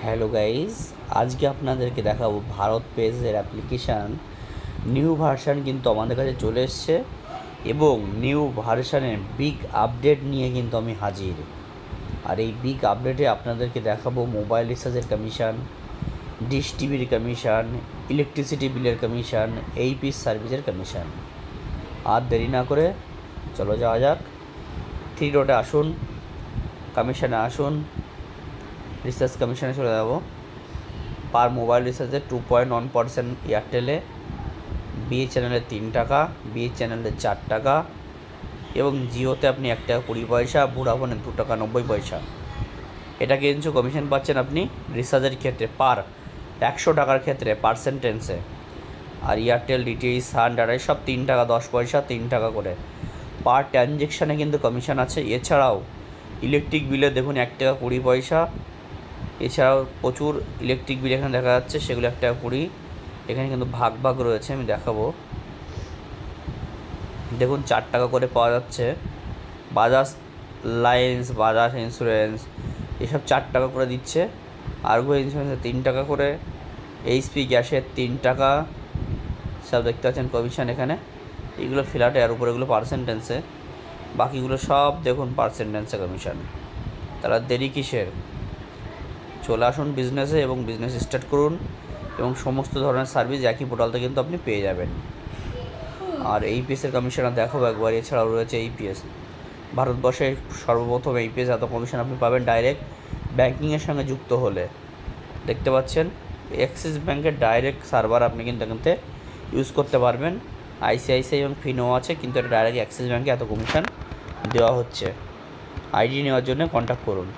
Hello guys, আজকে আপনাদেরকে দেখাবো ভারত পেজের অ্যাপ্লিকেশান নিউ ভার্সান কিন্তু আমাদের কাছে চলে এসছে এবং নিউ ভার্সানের বিগ আপডেট নিয়ে কিন্তু আমি হাজির। আর এই বিগ আপডেটে আপনাদেরকে দেখাবো মোবাইল রিচার্জের কমিশন, ডিশ টিভির কমিশন, ইলেকট্রিসিটি বিলের কমিশন, এইপি সার্ভিসের কমিশন। আর দেরি না করে চলো যাওয়া যাক। 3 ডটে আসুন, কমিশনে আসুন, রিচার্জ কমিশনে চলে যাব। পার মোবাইল রিচার্জে 2.1% এয়ারটেলে, বিএসএনএলে 3 টাকা, বিএসএনএলে 4 টাকা এবং জিওতে আপনি 1 টাকা 20 পয়সা, ভোডাফোনে 2 টাকা 90 পয়সা। এটা কিন্তু কমিশন পাচ্ছেন আপনি রিচার্জের ক্ষেত্রে পার 100 টাকার ক্ষেত্রে পার্সেন্টেন্সে। আর এয়ারটেল, ডিটিএইচ, সান, ডাটা সব 3 টাকা 10 পয়সা 3 টাকা করে পার ট্রানজ্যাকশানে কিন্তু কমিশন আছে। এছাড়াও ইলেকট্রিক বিলে দেখুন 1 টাকা 20 পয়সা। এছাড়াও প্রচুর ইলেকট্রিক বিল এখানে দেখা যাচ্ছে, সেগুলো 1 টাকা 20। এখানে কিন্তু ভাগ ভাগ রয়েছে, আমি দেখাবো। দেখুন 4 টাকা করে পাওয়া যাচ্ছে। বাজাজ লাইন্স, বাজাজ ইন্স্যুরেন্স এসব 4 টাকা করে দিচ্ছে। আর্গো ইন্স্যুরেন্সের 3 টাকা করে, এইচপি গ্যাসের 3 টাকা, সব দেখতে পাচ্ছেন কমিশন এখানে। এগুলো ফ্ল্যাটে, আর উপরে এগুলো পার্সেন্টেন্সে, বাকিগুলো সব দেখুন পার্সেন্টেন্সে কমিশন। তারা দেরি কিসের? চলে আসুন বিজনেসে এবং বিজনেস স্টার্ট করুন এবং সমস্ত ধরনের সার্ভিস একই পোর্টালতে কিন্তু আপনি পেয়ে যাবেন। আর এইপিএসের কমিশন দেখাবো একবার। এছাড়াও রয়েছে এইপিএস, ভারতবর্ষে সর্বপ্রথম এইপিএস এত কমিশন আপনি পাবেন ডাইরেক্ট ব্যাঙ্কিংয়ের সঙ্গে যুক্ত হলে। দেখতে পাচ্ছেন অ্যাক্সিস ব্যাঙ্কের ডাইরেক্ট সার্ভার আপনি কিন্তু এখানতে ইউজ করতে পারবেন। আইসিআইসিআই এবং ফিনো আছে, কিন্তু এটা ডাইরেক্ট অ্যাক্সিস ব্যাঙ্কে এত কমিশন দেওয়া হচ্ছে। আইডি নেওয়ার জন্য কন্ট্যাক্ট করুন।